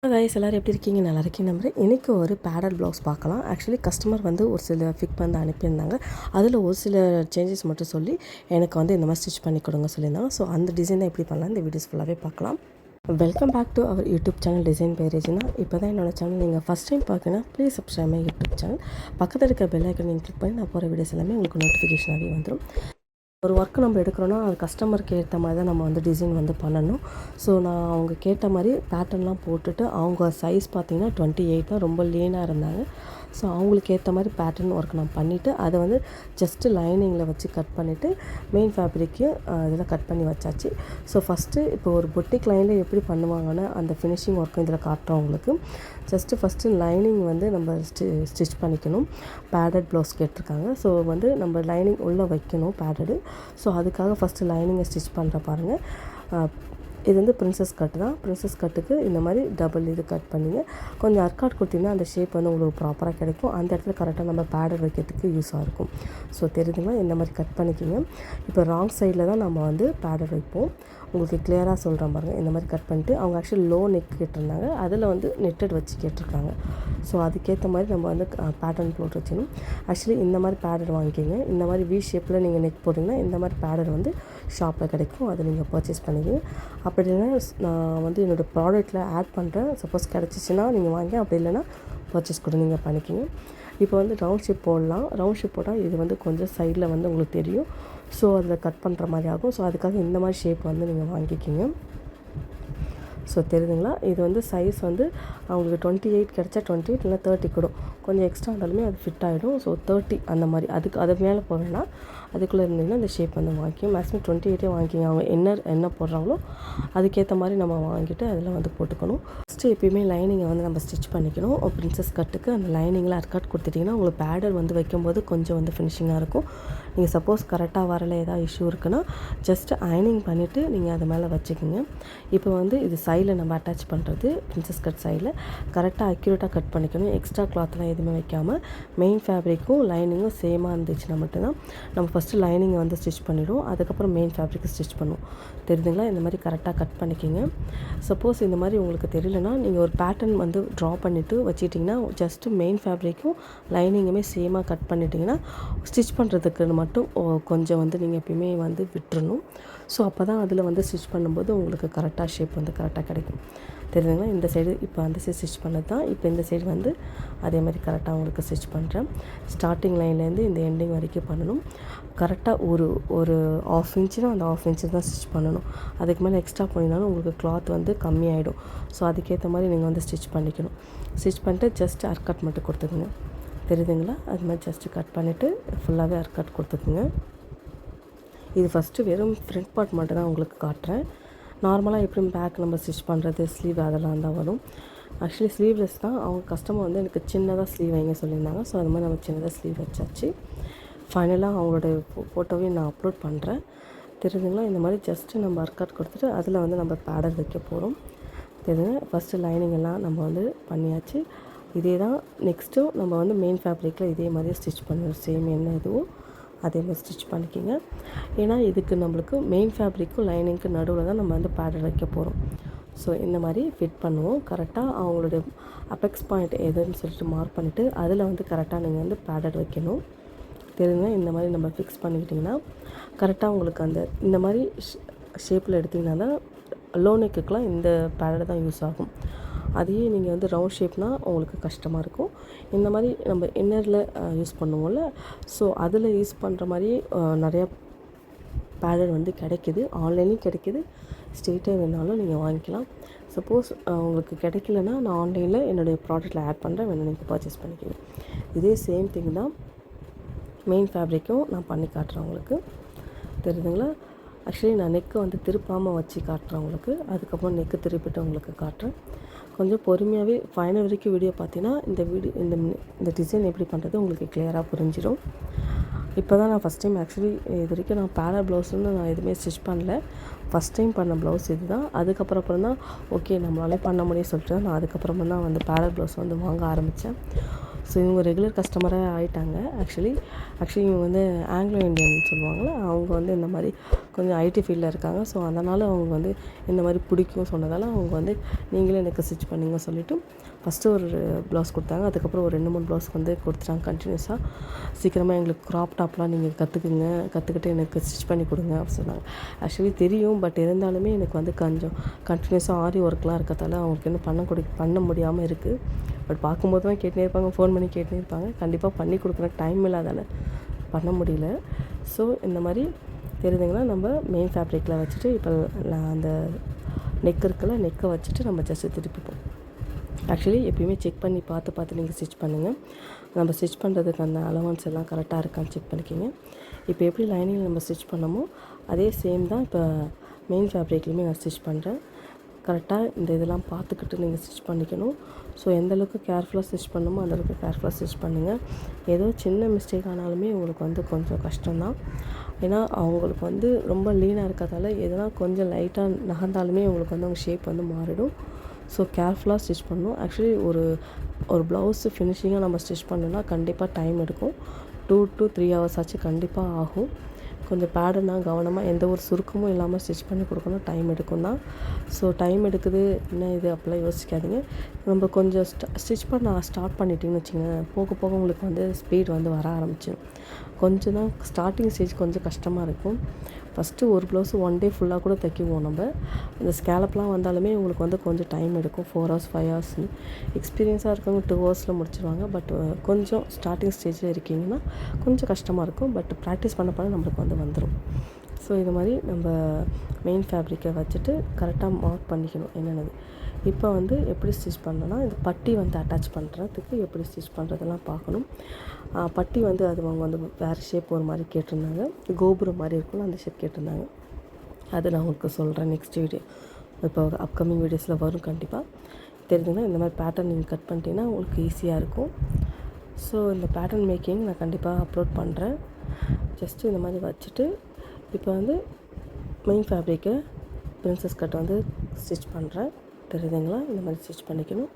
Guys எல்லோரும் எப்படி இருக்கீங்க? நல்லா இருக்கீங்க நம்புறேன். இன்றைக்கி ஒரு பேடல் ப்ளவுஸ் பார்க்கலாம். ஆக்சுவலி கஸ்டமர் வந்து ஒரு சில ஃபிக் வந்து அனுப்பியிருந்தாங்க. அதில் ஒரு சில சேஞ்சஸ் மட்டும் சொல்லி எனக்கு வந்து இந்த மாதிரி ஸ்டிச் பண்ணி கொடுங்க சொல்லியிருந்தாங்க. ஸோ அந்த டிசைனை எப்படி பண்ணலாம் இந்த வீடியோஸ் ஃபுல்லாகவே பார்க்கலாம். Welcome back to our YouTube channel design பேரேஜ்னா இப்போ தான் என்னோடய சேனல் நீங்கள் ஃபஸ்ட் டைம் பார்க்கணும் please subscribe my YouTube channel. பக்கத்தில் இருக்க பெல் ஐக்கன் நீங்கள் கிளிக் பண்ணி நான் போகிற வீடியோஸ் எல்லாமே உங்களுக்கு நோட்டிஃபிகேஷனாகவே வந்துடும். ஒரு ஒர்க்கு நம்ம எடுக்கிறோன்னா அது கஸ்டமருக்கு ஏற்ற மாதிரி தான் நம்ம வந்து டிசைன் வந்து பண்ணணும். ஸோ நான் அவங்க கேட்ட மாதிரி பேட்டர்ன்லாம் போட்டுட்டு அவங்க சைஸ் பார்த்திங்கன்னா 28 தான், ரொம்ப லீனாக இருந்தாங்க. ஸோ அவங்களுக்கு ஏற்ற மாதிரி பேட்டர்ன் ஒர்க் நான் பண்ணிவிட்டு அதை வந்து ஜஸ்ட்டு லைனிங்கில் வச்சு கட் பண்ணிவிட்டு மெயின் ஃபேப்ரிக்கையும் இதில் கட் பண்ணி வச்சாச்சு. ஸோ ஃபஸ்ட்டு இப்போ ஒரு பொட்டிக் லைனில் எப்படி பண்ணுவாங்கன்னா அந்த ஃபினிஷிங் ஒர்க்கும் இதில் காட்டுறோம் உங்களுக்கு. ஃபஸ்ட்டு லைனிங் வந்து நம்ம ஸ்டிச் பண்ணிக்கணும். பேடட் ப்ளவுஸ் கேட்டிருக்காங்க. ஸோ வந்து நம்ம லைனிங் உள்ளே வைக்கணும் பேடடு. ஸோ அதுக்காக ஃபஸ்ட்டு லைனிங்கை ஸ்டிச் பண்ணுற பாருங்கள். இது வந்து பிரின்சஸ் கட்டு தான். பிரின்சஸ் கட்டுக்கு இந்த மாதிரி டபுள் இது கட் பண்ணிங்க. கொஞ்சம் அர்க்காட் கொடுத்திங்கன்னா அந்த ஷேப் வந்து உங்களுக்கு ப்ராப்பராக கிடைக்கும். அந்த இடத்துல கரெக்டாக நம்ம பேடர் வைக்கிறதுக்கு யூஸாக இருக்கும். ஸோ தெரியுதுங்களா, இந்த மாதிரி கட் பண்ணிக்கிங்க. இப்போ ராங் சைடில் தான் நம்ம வந்து பேடர் வைப்போம். உங்களுக்கு கிளியராக சொல்கிறேன் பாருங்கள். இந்த மாதிரி கட் பண்ணிட்டு அவங்க ஆக்சுவலி லோ நெக் கேட்டிருந்தாங்க, அதில் வந்து நெட்டட் வச்சு கேட்டிருக்காங்க. ஸோ அதுக்கேற்ற மாதிரி நம்ம வந்து பேட்டர்ன் போட்டு வச்சுக்கணும். ஆக்சுவலி இந்த மாதிரி பேடர் வாங்கிக்கிங்க. இந்த மாதிரி வி ஷேப்பில் நீங்கள் நெக் போட்டிங்கன்னா இந்த மாதிரி பேடர் வந்து ஷாப்பில் கிடைக்கும். அதை நீங்கள் பர்ச்சேஸ் பண்ணிக்கிங்க. அப்படி இல்லைன்னா நான் வந்து என்னோடய ப்ராடக்ட்டில் ஆட் பண்ணுறேன். சப்போஸ் கிடச்சிச்சின்னா நீங்கள் வாங்கி, அப்படி இல்லைன்னா பர்ச்சேஸ் கூட நீங்கள் பண்ணிக்கிங்க. இப்போ வந்து ரவுண்ட் ஷேப் போடலாம். ரவுண்ட் ஷேப் போட்டால் இது வந்து கொஞ்சம் சைடில் வந்து உங்களுக்கு தெரியும். ஸோ அதில் கட் பண்ணுற மாதிரி ஆகும். ஸோ அதுக்காக இந்த மாதிரி ஷேப் வந்து நீங்கள் வாங்கிக்கிங்க. ஸோ தெரியுதுங்களா, இது வந்து சைஸ் வந்து அவங்களுக்கு 28 கிடச்சா 28 இல்லை 30 கூட கொஞ்சம் எக்ஸ்ட்ரா இருந்தாலுமே அது ஃபிட் ஆகிடும். ஸோ 30 அந்த மாதிரி அது மேலே போவேன்னா அதுக்குள்ளே இருந்தீங்கன்னா இந்த ஷேப் வந்து வாங்கிக்கும். மேக்ஸிமம் 28 வாங்கிக்கிங்க. அவங்க என்ன போடுறாங்களோ அதுக்கேற்ற மாதிரி நம்ம வாங்கிட்டு அதில் வந்து போட்டுக்கணும். ஃபஸ்ட்டு எப்பயுமே லைனிங்கை வந்து நம்ம ஸ்டிச் பண்ணிக்கணும். பிரின்சஸ் கட்டுக்கு அந்த லைனிங்கில் அர்க்காட் கொடுத்துட்டிங்கன்னா உங்களுக்கு பேடர் வந்து வைக்கும்போது கொஞ்சம் வந்து ஃபினிஷிங்காக இருக்கும். நீங்கள் சப்போஸ் கரெக்டாக வரல ஏதாவது இஷ்யூ இருக்குன்னா ஜஸ்ட்டு அயனிங் பண்ணிவிட்டு நீங்கள் அதை மேலே வச்சுக்கிங்க. இப்போ வந்து இது சைடில் நம்ம அட்டாச் பண்ணுறது பிரின்சஸ் கட் சைடில் கரெக்டாக அக்யூரேட்டாக கட் பண்ணிக்கணும். எக்ஸ்ட்ரா கிளாத்லாம் எதுவுமே வைக்காமல் மெயின் ஃபேப்ரிக்கும் லைனிங்கும் சேமாக இருந்துச்சுன்னா மட்டும்தான் நம்ம ஃபஸ்ட்டு லைனிங்கை வந்து ஸ்டிச் பண்ணிவிடுவோம். அதுக்கப்புறம் மெயின் ஃபேப்ரிக்கை ஸ்டிச் பண்ணுவோம். தெரியுதுங்களா, இந்த மாதிரி கரெக்டாக கட் பண்ணிக்கிங்க. சப்போஸ் இந்த மாதிரி உங்களுக்கு தெரியலனா நீங்கள் ஒரு பேட்டர்ன் வந்து ட்ரா பண்ணிவிட்டு வச்சுக்கிட்டிங்கன்னா ஜஸ்ட்டு மெயின் ஃபேப்ரிக்கும் லைனிங்குமே சேமாக கட் பண்ணிட்டிங்கன்னா ஸ்டிச் பண்ணுறதுக்கு மட்டும் கொஞ்சம் வந்து நீங்கள் எப்பயுமே வந்து விட்டுறணும். ஸோ அப்போ தான் அதில் வந்து ஸ்டிச் பண்ணும்போது உங்களுக்கு கரெக்டாக ஷேப் வந்து கரெக்டாக கிடைக்கும். தெரியுதுங்களா, இந்த சைடு இப்போ அந்த சைடு ஸ்டிச் பண்ணது தான். இப்போ இந்த சைடு வந்து அதே மாதிரி கரெக்டாக உங்களுக்கு ஸ்டிச் பண்ணுறேன். ஸ்டார்டிங் லைன்லேருந்து இந்த எண்டிங் வரைக்கும் பண்ணணும். கரெக்டாக ஒரு ½ இன்ச்சுனா அந்த ½ இன்ச்சு தான் ஸ்டிச் பண்ணணும். அதுக்கு மேலே எக்ஸ்ட்ரா பண்ணினாலும் உங்களுக்கு கிளாத் வந்து கம்மியாயிடும். ஸோ அதுக்கேற்ற மாதிரி நீங்கள் வந்து ஸ்டிச் பண்ணிக்கணும். ஸ்டிச் பண்ணிட்டு ஜஸ்ட் அர்க்கட் மட்டும் கொடுத்துக்குங்க. தெரியுதுங்களா, அது மாதிரி ஜஸ்ட்டு கட் பண்ணிவிட்டு ஃபுல்லாகவே அர்க்கட் கொடுத்துக்குங்க. இது ஃபஸ்ட்டு வெறும் ஃப்ரண்ட் பார்ட் மட்டும் தான் உங்களுக்கு காட்டுறேன். நார்மலாக எப்படி பேக் நம்ம ஸ்டிச் பண்ணுறது ஸ்லீவ் அதெல்லாம் தான் வரும். ஆக்சுவலி ஸ்லீவ்லெஸ் தான். அவங்க கஸ்டமர் வந்து எனக்கு சின்னதாக ஸ்லீவ் வைங்க சொல்லியிருந்தாங்க. ஸோ அது மாதிரி நம்ம சின்னதாக ஸ்லீவ் வச்சாச்சு. ஃபைனலாக அவங்களோட ஃபோட்டோவையும் நான் அப்லோட் பண்ணுறேன். தெரியுதுங்களா, இந்த மாதிரி ஜஸ்ட்டு நம்ம அர்க்காட் கொடுத்துட்டு அதில் வந்து நம்ம பேடர் வைக்க போகிறோம். தெரியுது, ஃபஸ்ட்டு லைனிங் எல்லாம் நம்ம வந்து பண்ணியாச்சு. இதே தான் நெக்ஸ்ட்டும் நம்ம வந்து மெயின் ஃபேப்ரிக்கில் இதே மாதிரியே ஸ்டிச் பண்ணுவோம். சேம் என்ன இதுவோ அதே மாதிரி ஸ்டிச் பண்ணிக்கிங்க. ஏன்னா இதுக்கு நம்மளுக்கு மெயின் ஃபேப்ரிக்கும் லைனிங்க்கு நடுவில் தான் நம்ம வந்து பேடர் வைக்க போகிறோம். ஸோ இந்த மாதிரி ஃபிட் பண்ணுவோம். கரெக்டாக அவங்களுடைய அபெக்ஸ் பாயிண்ட் எதுன்னு சொல்லிட்டு மார்க் பண்ணிவிட்டு அதில் வந்து கரெக்டாக நீங்கள் வந்து பேடர் வைக்கணும். தெரியுங்க, இந்த மாதிரி நம்ம ஃபிக்ஸ் பண்ணிக்கிட்டிங்கன்னா கரெக்டாக உங்களுக்கு அந்த இந்த மாதிரி ஷேப்பில் எடுத்திங்கன்னா தான் லோ நெக்குக்கெலாம் இந்த பேடர் தான் யூஸ் ஆகும். அதையே நீங்கள் வந்து ரவுண்ட் ஷேப்னால் உங்களுக்கு கஷ்டமாக இருக்கும். இந்த மாதிரி நம்ம இன்னரில் யூஸ் பண்ணுவோம்ல, ஸோ அதில் யூஸ் பண்ணுற மாதிரி நிறையா பேடர் வந்து கிடைக்கிது. ஆன்லைன்லேயும் கிடைக்கிது. ஸ்ட்ரெயிட்டாக வேணாலும் நீங்கள் வாங்கிக்கலாம். சப்போஸ் உங்களுக்கு கிடைக்கலன்னா நான் ஆன்லைனில் என்னுடைய ப்ராடக்ட்டில் ஆட் பண்ணுறேன், வேணும் நீங்கள் பர்ச்சேஸ் பண்ணிக்கலாம். இதே சேம் திங் தான் மெயின் ஃபேப்ரிக்கும் நான் பண்ணி காட்டுறேன் உங்களுக்கு. தெரியுதுங்களா, ஆக்சுவலி நான் நெக்கை வந்து திருப்பாமல் வச்சு காட்டுறேன் உங்களுக்கு. அதுக்கப்புறம் நெக்கு திருப்பிட்டு உங்களுக்கு காட்டுறேன். கொஞ்சம் பொறுமையாகவே ஃபைனல் வரைக்கும் வீடியோ பார்த்தீங்கன்னா இந்த டிசைன் எப்படி பண்ணுறது உங்களுக்கு கிளியராக புரிஞ்சிடும். இப்போ தான் நான் ஃபஸ்ட் டைம் ஆக்சுவலி இது வரைக்கும் நான் பேடல் ப்ளவுஸ்ன்னு நான் எதுவுமே ஸ்டிச் பண்ணல. ஃபஸ்ட் டைம் பண்ண ப்ளவுஸ் இது தான். அதுக்கப்புறம் தான் ஓகே நம்மளாலே பண்ண முடியும் சொல்லிட்டு நான் அதுக்கப்புறமா தான் வந்து பேடல் ப்ளவுஸ் வந்து வாங்க ஆரம்பித்தேன். ஸோ இவங்க ரெகுலர் கஸ்டமராக ஆகிட்டாங்க. ஆக்சுவலி இவங்க வந்து ஆங்கிலோ இண்டியன் சொல்லுவாங்கள்ல, அவங்க வந்து இந்த மாதிரி கொஞ்சம் ஐடி ஃபீல்டில் இருக்காங்க. ஸோ அதனால் அவங்க வந்து இந்த மாதிரி பிடிக்கும் சொன்னதால் அவங்க வந்து நீங்களே எனக்கு ஸ்டிச் பண்ணிங்க சொல்லிவிட்டு ஃபஸ்ட்டு ஒரு ப்ளவுஸ் கொடுத்தாங்க. அதுக்கப்புறம் ஒரு 2-3 ப்ளவுஸ் வந்து கொடுத்துட்டாங்க கண்டினியூஸாக. சீக்கிரமாக எங்களுக்கு க்ராப் டாப்லாம் நீங்கள் கற்றுக்கிட்டு எனக்கு ஸ்டிச் பண்ணி கொடுங்க அப்படின்னு சொன்னாங்க. ஆக்சுவலி தெரியும், பட் இருந்தாலுமே எனக்கு வந்து கொஞ்சம் கண்டினியூஸாக ஆரி ஒர்க்லாம் இருக்கிறதால அவங்களுக்கு இன்னும் பண்ண முடியாமல் இருக்குது. பட் பார்க்கும்போது தான் கேட்டுனே இருப்பாங்க, ஃபோன் பண்ணி கேட்டுனே இருப்பாங்க. கண்டிப்பாக பண்ணி கொடுக்குறேன், டைம் இல்லாதால பண்ண முடியல. ஸோ இந்த மாதிரி தெரியுதுங்களா, நம்ம மெயின் ஃபேப்ரிக்கில் வச்சுட்டு இப்போ அந்த நெக் இருக்குல்ல, நெக்கை வச்சுட்டு நம்ம ஜஸ்ட்டு திருப்பிப்போம். ஆக்சுவலி எப்பயுமே செக் பண்ணி பார்த்து நீங்கள் ஸ்டிச் பண்ணுங்கள். நம்ம ஸ்டிச் பண்ணுறதுக்கு அந்த அலவன்ஸ் எல்லாம் கரெக்டாக இருக்கான்னு செக் பண்ணிக்கிங்க. இப்போ எப்படி லைனிங் நம்ம ஸ்டிச் பண்ணமோ அதே சேம் தான் இப்போ மெயின் ஃபேப்ரிக்லேயுமே நான் ஸ்டிச் பண்ணுறேன். கரெக்டாக இந்த இதெல்லாம் பார்த்துக்கிட்டு நீங்கள் ஸ்டிச் பண்ணிக்கணும். ஸோ எந்தளவுக்கு கேர்ஃபுல்லாக ஸ்டிச் பண்ணணுமோ அந்தளவுக்கு கேர்ஃபுல்லாக ஸ்டிச் பண்ணுங்கள். ஏதோ சின்ன மிஸ்டேக் ஆனாலுமே உங்களுக்கு வந்து கொஞ்சம் கஷ்டம்தான். ஏன்னா அவங்களுக்கு வந்து ரொம்ப லீனாக இருக்கிறதால எதனா கொஞ்சம் லைட்டாக நகர்ந்தாலுமே உங்களுக்கு வந்து அவங்க ஷேப் வந்து மாறிடும். ஸோ கேர்ஃபுல்லாக ஸ்டிச் பண்ணணும். ஆக்சுவலி ஒரு ப்ளவுஸு ஃபினிஷிங்காக நம்ம ஸ்டிச் பண்ணோன்னா கண்டிப்பாக டைம் எடுக்கும். 2 to 3 hours ஆச்சு கண்டிப்பாக ஆகும். கொஞ்சம் பேடர்னாக கவனமாக எந்த ஒரு சுருக்கமும் இல்லாமல் ஸ்டிச் பண்ணி கொடுக்கணும். டைம் எடுக்கும் தான். ஸோ டைம் எடுக்குது என்ன இது அப்படிலாம் யோசிக்காதீங்க. நம்ம கொஞ்சம் ஸ்டிச் பண்ண ஸ்டார்ட் பண்ணிட்டீங்கன்னு வச்சுக்கோங்களேன், போக போக உங்களுக்கு வந்து ஸ்பீட் வந்து வர ஆரம்பிச்சிடும். கொஞ்சம் தான் ஸ்டார்டிங் ஸ்டேஜ் கொஞ்சம் கஷ்டமாக இருக்கும். ஃபஸ்ட்டு ஒரு ப்ளவுஸு 1 day ஃபுல்லாக கூட தைக்குவோம் நம்ம. இந்த ஸ்கேலப்லாம் வந்தாலுமே உங்களுக்கு வந்து கொஞ்சம் டைம் எடுக்கும். 4 hours 5 hours. எக்ஸ்பீரியன்ஸாக இருக்கவங்க 2 hours முடிச்சிடுவாங்க. பட் கொஞ்சம் ஸ்டார்டிங் ஸ்டேஜில் இருக்கீங்கன்னா கொஞ்சம் கஷ்டமாக இருக்கும். பட் ப்ராக்டிஸ் பண்ண நம்மளுக்கு வந்து வந்துடும். ஸோ இது மாதிரி நம்ம மெயின் ஃபேப்ரிக்கை வச்சுட்டு கரெக்டாக மார்க் பண்ணிக்கணும் என்னென்னது. இப்போ வந்து எப்படி ஸ்டிச் பண்ணணும்னா, இந்த பட்டி வந்து அட்டாச் பண்ணுறதுக்கு எப்படி ஸ்டிச் பண்ணுறதெல்லாம் பார்க்கணும். பட்டி வந்து அது அவங்க வந்து வேறு ஷேப் ஒரு மாதிரி கேட்டிருந்தாங்க. கோபுரம் மாதிரி இருக்கும்ல, அந்த ஷேப் கேட்டிருந்தாங்க. அது நான் உங்களுக்கு சொல்கிறேன் நெக்ஸ்ட் வீடியோ. இப்போ அப்கமிங் வீடியோஸில் வரும் கண்டிப்பாக. தெரிஞ்சுன்னா இந்த மாதிரி பேட்டர்ன் நீங்கள் கட் பண்ணிட்டீங்கன்னா உங்களுக்கு ஈஸியாக இருக்கும். ஸோ இந்த பேட்டர்ன் மேக்கிங் நான் கண்டிப்பாக அப்லோட் பண்ணுறேன். ஜஸ்ட்டு இந்த மாதிரி வச்சுட்டு இப்போ வந்து மெயின் ஃபேப்ரிக்கை பிரின்சஸ் கட் வந்து ஸ்டிச் பண்ணுறேன். தெரியுதுங்களா, இந்த மாதிரி ஸ்டிச் பண்ணிக்கணும்.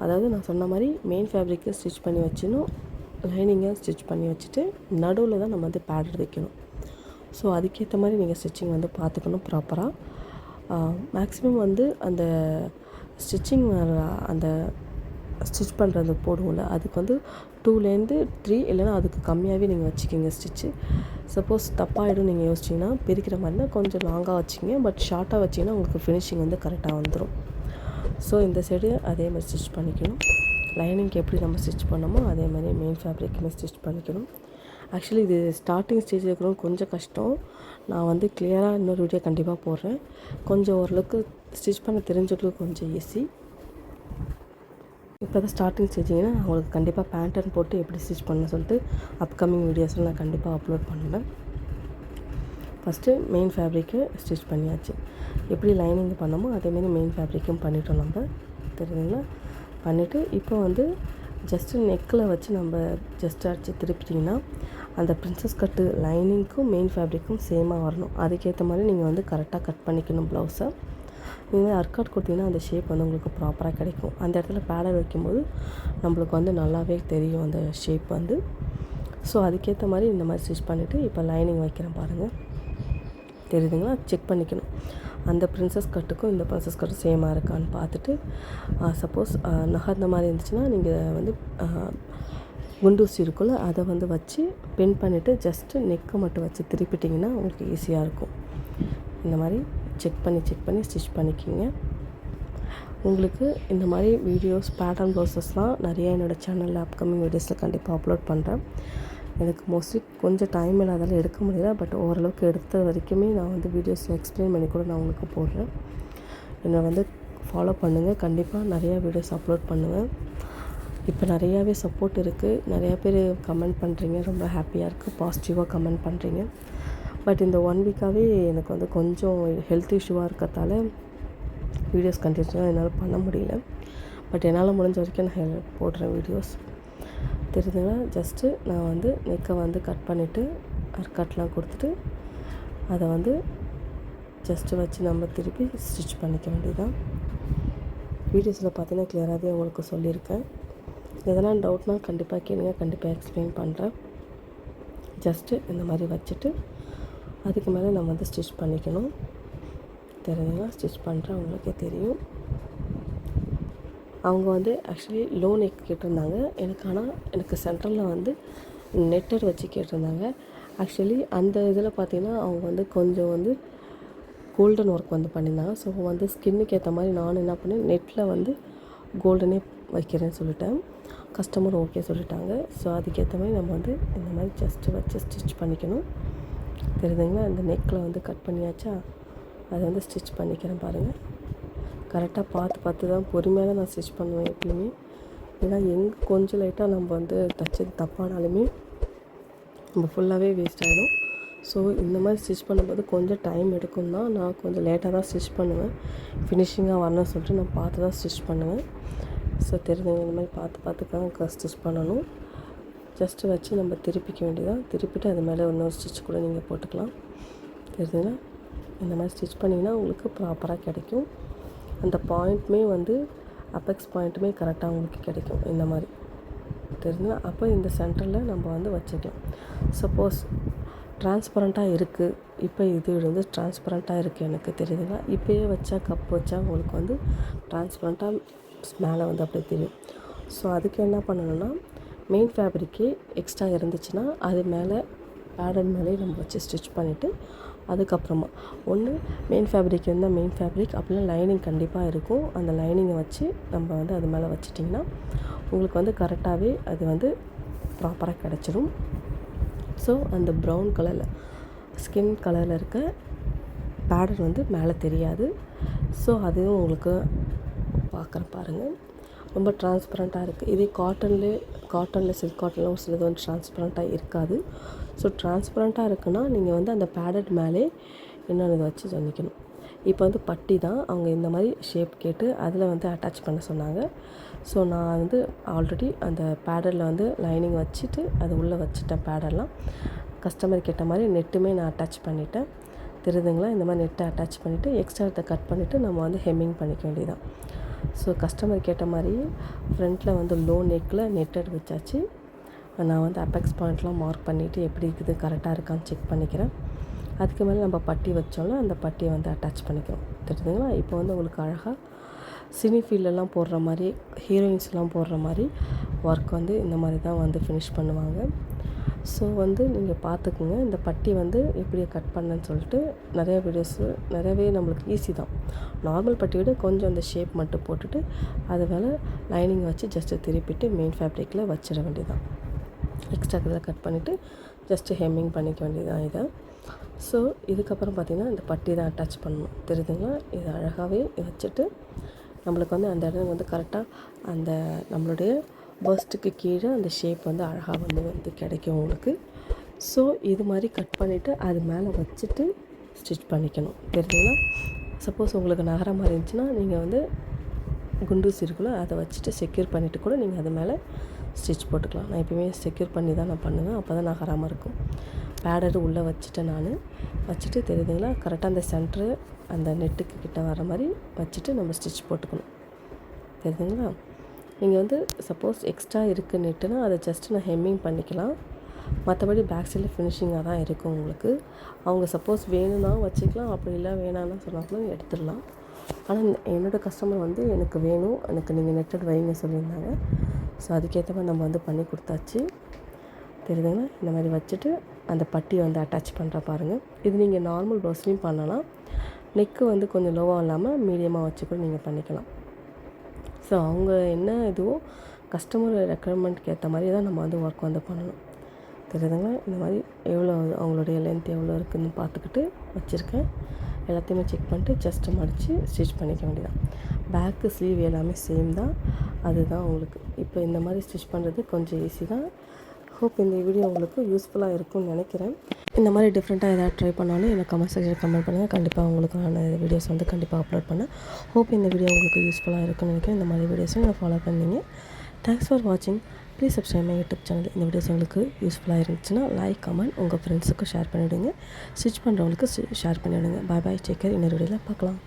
அதாவது நான் சொன்ன மாதிரி மெயின் ஃபேப்ரிக்கை ஸ்டிச் பண்ணி வச்சிடணும். லைனிங்கை ஸ்டிச் பண்ணி வச்சுட்டு நடுவில் தான் நம்ம வந்து பேடர் வைக்கணும். ஸோ அதுக்கேற்ற மாதிரி நீங்கள் ஸ்டிச்சிங் வந்து பார்த்துக்கணும் ப்ராப்பராக. மேக்ஸிமம் வந்து அந்த ஸ்டிச்சிங் அந்த ஸ்டிச் பண்ணுறது போடுவோம்ல, அதுக்கு வந்து 2லேருந்து 3 இல்லைனா அதுக்கு கம்மியாகவே நீங்கள் வச்சுக்கிங்க ஸ்டிச்சு. சப்போஸ் தப்பாகிடும் நீங்கள் யோசிச்சிங்கன்னா, பிரிக்கிற மாதிரினா கொஞ்சம் லாங்காக வச்சுக்கிங்க. பட் ஷார்ட்டாக வச்சிங்கன்னா உங்களுக்கு ஃபினிஷிங் வந்து கரெக்டாக வந்துடும். ஸோ இந்த சைடு அதே மாதிரி ஸ்டிச் பண்ணிக்கணும். லைனிங்க்கு எப்படி நம்ம ஸ்டிச் பண்ணோமோ அதே மாதிரி மெயின் ஃபேப்ரிக்குமே ஸ்டிச் பண்ணிக்கணும். ஆக்சுவலி இது ஸ்டார்டிங் ஸ்டேஜில் இருக்கிறவங்க கொஞ்சம் கஷ்டம். நான் வந்து கிளியராக இன்னொரு வீடியோ கண்டிப்பாக போடுறேன். கொஞ்சம் ஓரளவுக்கு ஸ்டிச் பண்ண தெரிஞ்சவங்களுக்கு கொஞ்சம் ஈஸி. இப்போ தான் ஸ்டார்டிங் ஸ்டேஜிங்கன்னா நான் உங்களுக்கு கண்டிப்பாக பேட்டர்ன் போட்டு எப்படி ஸ்டிச் பண்ண சொல்லிட்டு அப்கமிங் வீடியோஸில் நான் கண்டிப்பாக அப்லோட் பண்ணுவேன். ஃபஸ்ட்டு மெயின் ஃபேப்ரிக்கு ஸ்டிச் பண்ணியாச்சு. எப்படி லைனிங் பண்ணோமோ அதேமாரி மெயின் ஃபேப்ரிக்கும் பண்ணிட்டோம் நம்ம. தெரியுதுங்களா, பண்ணிவிட்டு இப்போ வந்து ஜஸ்ட்டு நெக்கில் வச்சு நம்ம ஜஸ்ட் அடித்து திருப்பிட்டிங்கன்னா அந்த பிரின்சஸ் கட்டு லைனிங்க்கும் மெயின் ஃபேப்ரிக்கும் சேமாக வரணும். அதுக்கேற்ற மாதிரி நீங்கள் வந்து கரெக்டாக கட் பண்ணிக்கணும் ப்ளவுஸை. நீங்கள் அர்க்காட் கொடுத்தீங்கன்னா அந்த ஷேப் வந்து உங்களுக்கு ப்ராப்பராக கிடைக்கும். அந்த இடத்துல பேடர் வைக்கும்போது நம்மளுக்கு வந்து நல்லாவே தெரியும் அந்த ஷேப் வந்து. ஸோ அதுக்கேற்ற மாதிரி இந்த மாதிரி ஸ்டிச் பண்ணிவிட்டு இப்போ லைனிங் வைக்கிறேன் பாருங்கள். தெரியுதுங்களா, செக் பண்ணிக்கணும் அந்த பிரின்சஸ் கட்டுக்கும் இந்த பிரின்சஸ் கட்டும் சேமாக இருக்கான்னு பார்த்துட்டு, சப்போஸ் நகர்ந்த மாதிரி இருந்துச்சுன்னா நீங்கள் வந்து குண்டூசி இருக்குல்ல, அதை வந்து வச்சு பின் பண்ணிவிட்டு ஜஸ்ட்டு நெக்கை மட்டும் வச்சு திருப்பிட்டிங்கன்னா உங்களுக்கு ஈஸியாக இருக்கும். இந்த மாதிரி செக் பண்ணி ஸ்டிச் பண்ணிக்கிங்க. உங்களுக்கு இந்த மாதிரி வீடியோஸ் பேட்டர்ன் ப்ளவுசஸ்லாம் நிறைய என்னோடய சேனலில் அப்கமிங் வீடியோஸில் கண்டிப்பாக அப்லோட் பண்ணுறேன். எனக்கு மோஸ்ட்லி கொஞ்சம் டைம் இல்லாதால எடுக்க முடியல. பட் ஓரளவுக்கு எடுத்த வரைக்குமே நான் வந்து வீடியோஸில் எக்ஸ்பிளைன் பண்ணி கூட நான் உங்களுக்கு போடுறேன். என்னை வந்து ஃபாலோ பண்ணுங்கள். கண்டிப்பாக நிறையா வீடியோஸ் அப்லோட் பண்ணுவேன். இப்போ நிறையாவே சப்போர்ட் இருக்குது. நிறையா பேர் கமெண்ட் பண்ணுறீங்க, ரொம்ப ஹாப்பியாக இருக்குது. பாசிட்டிவாக கமெண்ட் பண்ணுறீங்க. பட் இந்த 1 வீக்காகவே எனக்கு வந்து கொஞ்சம் ஹெல்த் இஷ்யூவாக இருக்கிறதால வீடியோஸ் கண்டினியூஸாக என்னால் பண்ண முடியல. பட் என்னால் முடிஞ்ச வரைக்கும் நான் போடுறேன் வீடியோஸ். தெரியுதுங்களா, ஜஸ்ட்டு நான் வந்து நெக்கை வந்து கட் பண்ணிவிட்டு அர்க்கட்லாம் கொடுத்துட்டு அதை வந்து ஜஸ்ட்டு வச்சு நம்ம திருப்பி ஸ்டிச் பண்ணிக்க வேண்டியதுதான். வீடியோஸில் பார்த்தீங்கன்னா கிளியராகவே உங்களுக்கு சொல்லியிருக்கேன். எதனா டவுட்னால் கண்டிப்பாக கேளுங்க, கண்டிப்பாக எக்ஸ்பிளைன் பண்ணுறேன். ஜஸ்ட்டு இந்த மாதிரி வச்சுட்டு அதுக்கு மேலே நம்ம வந்து ஸ்டிச் பண்ணிக்கணும். தெரியுங்களா? ஸ்டிச் பண்ணுறேன், உங்களுக்கே தெரியும். அவங்க வந்து ஆக்சுவலி லோ நெக் கேட்டிருந்தாங்க எனக்கு. ஆனால் எனக்கு சென்ட்ரலில் வந்து நெட்டட் வச்சு கேட்டிருந்தாங்க. ஆக்சுவலி அந்த இதில் பார்த்திங்கன்னா அவங்க வந்து கொஞ்சம் வந்து கோல்டன் ஒர்க் வந்து பண்ணியிருந்தாங்க. ஸோ வந்து ஸ்கின்னுக்கு ஏற்ற மாதிரி நான் என்ன பண்ணேன், நெட்டில் வந்து கோல்டனே வைக்கிறேன்னு சொல்லிட்டேன். கஸ்டமர் ஓகே சொல்லிட்டாங்க. ஸோ அதுக்கேற்ற மாதிரி நம்ம வந்து இந்த மாதிரி ஜஸ்ட்டு வச்சு ஸ்டிச் பண்ணிக்கணும். தெரியுதுங்களா? இந்த நெக்கில் வந்து கட் பண்ணியாச்சா, அதை வந்து ஸ்டிச் பண்ணிக்கிறேன் பாருங்கள். கரெக்டாக பார்த்து தான் பொறுமையாக நான் ஸ்டிச் பண்ணுவேன் எப்பயுமே. ஏன்னா எங்கே கொஞ்சம் லைட்டாக நம்ம வந்து தச்சது தப்பானாலுமே நம்ம ஃபுல்லாகவே வேஸ்ட் ஆகிடும். ஸோ இந்த மாதிரி ஸ்டிச் பண்ணும்போது கொஞ்சம் டைம் எடுக்கும் தான். நான் கொஞ்சம் லேட்டாக தான் ஸ்டிச் பண்ணுவேன். ஃபினிஷிங்காக வரணும்னு சொல்லிட்டு நான் பார்த்து தான் ஸ்டிச் பண்ணுவேன். ஸோ தெரிஞ்சவங்க இந்த மாதிரி பார்த்து தான் ஸ்டிச் பண்ணணும். ஜஸ்ட்டு வச்சு நம்ம திருப்பிக்க வேண்டியதான். திருப்பிட்டு அது மேலே இன்னொரு ஸ்டிச் கூட நீங்கள் போட்டுக்கலாம். தெரியுதுங்களா? இந்த மாதிரி ஸ்டிச் பண்ணிங்கன்னா உங்களுக்கு ப்ராப்பராக கிடைக்கும். அந்த பாயிண்ட்டுமே வந்து அப்பெக்ஸ் பாயிண்ட்டுமே கரெக்டாக உங்களுக்கு கிடைக்கும். இந்த மாதிரி தெரியுதுங்களா? அப்போ இந்த சென்டரில் நம்ம வந்து வச்சுக்கலாம். சப்போஸ் ட்ரான்ஸ்பரண்ட்டாக இருக்குது, இப்போ இது வந்து ட்ரான்ஸ்பரண்ட்டாக இருக்குது எனக்கு தெரியுதுங்களா? இப்போயே வச்சா கப் வச்சா உங்களுக்கு வந்து ட்ரான்ஸ்பரண்ட்டாக மேலே வந்து அப்படியே தெரியும். ஸோ அதுக்கு என்ன பண்ணணும்னா, மெயின் ஃபேப்ரிக்கே எக்ஸ்ட்ரா இருந்துச்சுன்னா அது மேலே பேடர்ன் மேலே நம்ம வச்சு ஸ்டிச் பண்ணிவிட்டு அதுக்கப்புறமா ஒன்று மெயின் ஃபேப்ரிக் இருந்தால் மெயின் ஃபேப்ரிக், அப்படின்னா லைனிங் கண்டிப்பாக இருக்கும். அந்த லைனிங்கை வச்சு நம்ம வந்து அது மேலே வச்சிட்டிங்கன்னா உங்களுக்கு வந்து கரெக்டாகவே அது வந்து ப்ராப்பராக கிடச்சிரும். ஸோ அந்த ப்ரௌன் கலரில் ஸ்கின் கலரில் இருக்க பேடர்ன் வந்து மேலே தெரியாது. ஸோ அதுவும் உங்களுக்கு பார்க்குறேன் பாருங்கள், ரொம்ப ட்ரான்ஸ்பரண்ட்டாக இருக்குது. இதே காட்டனில் சில்க் காட்டனில் ஒரு சிலது வந்து ட்ரான்ஸ்பரண்ட்டாக இருக்காது. ஸோ ட்ரான்ஸ்பரண்ட்டாக இருக்குன்னா நீங்கள் வந்து அந்த பேடட் மேலே இன்னொன்று இதை வச்சு ஜன்னிக்கணும். இப்போ வந்து பட்டி தான் அவங்க இந்த மாதிரி ஷேப் கேட்டு அதில் வந்து அட்டாச் பண்ண சொன்னாங்க. ஸோ நான் வந்து ஆல்ரெடி அந்த பேடரில் வந்து லைனிங் வச்சுட்டு அது உள்ளே வச்சுட்டேன். பேடர்லாம் கஸ்டமர் கேட்ட மாதிரி நெட்டுமே நான் அட்டாச் பண்ணிவிட்டேன். தெரியுதுங்களா? இந்த மாதிரி நெட்டை அட்டாச் பண்ணிவிட்டு எக்ஸ்ட்ரா இதை கட் பண்ணிவிட்டு நம்ம வந்து ஹெம்மிங் பண்ணிக்க வேண்டியதான். ஸோ கஸ்டமர் கேட்ட மாதிரி ஃப்ரண்ட்டில் வந்து லோ நெக்கில் நெட்டட் வச்சாச்சு. நான் வந்து அப்பெக்ஸ் பாயிண்ட்லாம் மார்க் பண்ணிவிட்டு எப்படி இருக்குது கரெக்டாக இருக்கான்னு செக் பண்ணிக்கிறேன். அதுக்கு மேலே நம்ம பட்டி வச்சோன்னா அந்த பட்டியை வந்து அட்டாச் பண்ணிக்கிறோம். தெரியுதுங்களா? இப்போ வந்து உங்களுக்கு அழகாக சினி ஃபீல்டெல்லாம் போடுற மாதிரி, ஹீரோயின்ஸ்லாம் போடுற மாதிரி ஒர்க் வந்து இந்த மாதிரி தான் வந்து ஃபினிஷ் பண்ணுவாங்க. ஸோ வந்து நீங்கள் பார்த்துக்குங்க. இந்த பட்டி வந்து எப்படி கட் பண்ணேன்னு சொல்லிட்டு நிறைய வீடியோஸு நிறையவே நம்மளுக்கு ஈஸி தான். நார்மல் பட்டி விட கொஞ்சம் அந்த ஷேப் மட்டும் போட்டுட்டு அது மேலே லைனிங் வச்சு ஜஸ்ட்டு திருப்பிட்டு மெயின் ஃபேப்ரிக்கில் வச்சிட வேண்டியதான். எக்ஸ்ட்ரா இதில் கட் பண்ணிவிட்டு ஜஸ்ட்டு ஹெம்மிங் பண்ணிக்க வேண்டியதான் இதை. ஸோ இதுக்கப்புறம் பார்த்திங்கன்னா இந்த பட்டி தான் அட்டாச் பண்ணணும். தெரியுதுங்களா? இது அழகாகவே வச்சுட்டு நம்மளுக்கு வந்து அந்த இடம் வந்து கரெக்டாக அந்த நம்மளுடைய பஸ்ட்டுக்கு கீழே அந்த ஷேப் வந்து அழகாக வந்து கிடைக்கும் உங்களுக்கு. ஸோ இது மாதிரி கட் பண்ணிவிட்டு அது மேலே வச்சுட்டு ஸ்டிச் பண்ணிக்கணும். தெரியுதுங்களா? சப்போஸ் உங்களுக்கு நகர மாதிரி இருந்துச்சுன்னா நீங்கள் வந்து குண்டூசி இருக்குல்ல அதை வச்சுட்டு செக்யூர் பண்ணிவிட்டு கூட நீங்கள் அது மேலே ஸ்டிச் போட்டுக்கலாம். நான் எப்பயுமே செக்யூர் பண்ணி தான் நான் பண்ணுவேன். அப்போ தான் நகராமல் இருக்கும். பேடரு உள்ளே வச்சுட்டேன் நான். வச்சுட்டு தெரியுதுங்களா? கரெக்டாக அந்த சென்ட்ரு அந்த நெட்டுக்கு கிட்ட வர மாதிரி வச்சுட்டு நம்ம ஸ்டிச் போட்டுக்கணும். தெரியுதுங்களா? நீங்கள் வந்து சப்போஸ் எக்ஸ்ட்ரா இருக்குது நெட்டுனா அதை ஜஸ்ட்டு நான் ஹெம்மிங் பண்ணிக்கலாம். மற்றபடி பேக் சைடில் ஃபினிஷிங்காக தான் இருக்கும் உங்களுக்கு. அவங்க சப்போஸ் வேணும்னா வச்சுக்கலாம், அப்படி இல்லை வேணான்னா சொன்னாலும் எடுத்துடலாம். ஆனால் என்னோடய கஸ்டமர் வந்து எனக்கு வேணும், எனக்கு நீங்கள் நெட்டட் வைங்க சொல்லியிருந்தாங்க. ஸோ அதுக்கேற்ற மாதிரி நம்ம வந்து பண்ணி கொடுத்தாச்சு. தெரியுதுங்களா? இந்த மாதிரி வச்சுட்டு அந்த பட்டியை வந்து அட்டாச் பண்ணுற பாருங்கள். இது நீங்கள் நார்மல் ப்ளவுஸ்லையும் பண்ணலாம். நெக்கு வந்து கொஞ்சம் லோவாக இல்லாமல் மீடியமாக வச்சு கூட நீங்கள் பண்ணிக்கலாம். ஸோ அவங்க என்ன இதுவோ கஸ்டமர் ரெக்குயர்மெண்ட்டுக்கு ஏற்ற மாதிரி தான் நம்ம வந்து ஒர்க் வந்து பண்ணணும். தெரியுதுங்களா? இந்த மாதிரி எவ்வளோ அவங்களுடைய லென்த் எவ்வளோ இருக்குதுன்னு பார்த்துக்கிட்டு வச்சுருக்கேன். எல்லாத்தையுமே செக் பண்ணிட்டு ஜஸ்ட்டு மடித்து ஸ்டிச் பண்ணிக்க வேண்டியதான். பேக்கு ஸ்லீவ் எல்லாமே சேம் தான். அதுதான் உங்களுக்கு இப்போ இந்த மாதிரி ஸ்டிச் பண்ணுறது கொஞ்சம் ஈஸி தான். ஹோப் இந்த வீடியோ உங்களுக்கு யூஸ்ஃபுல்லாக இருக்கும்னு நினைக்கிறேன். இந்த மாதிரி டிஃப்ரெண்ட்டாக எதாவது ட்ரை பண்ணாலும் எனக்கு கமெண்ட் செக்ஷனில் கமெண்ட் பண்ணுங்கள். கண்டிப்பாக உங்களுக்கு நான் வீடியோஸ் வந்து கண்டிப்பாக அப்லோட் பண்ணேன். ஹோப் இந்த வீடியோ உங்களுக்கு யூஸ்ஃபுல்லாக இருக்கும்னு நினைக்கிறேன். இந்த மாதிரி வீடியோஸையும் நான் ஃபாலோ பண்ணீங்க. தேங்க்ஸ் ஃபார் வாட்சிங். Please subscribe my YouTube channel. இந்த வீடியோஸ் உங்களுக்கு யூஸ்ஃபுல்லாக இருந்துச்சுன்னா லைக், கமெண்ட் உங்கள் ஃப்ரெண்ட்ஸுக்கு ஷேர் பண்ணிவிடுங்க. ஸ்டிச் பண்ணுறவங்களுக்கு ஷேர் பண்ணிவிடுங்க. பாய் பாய், டேக் கேர். இன்னொரு வீடியோவில் பார்க்கலாம்.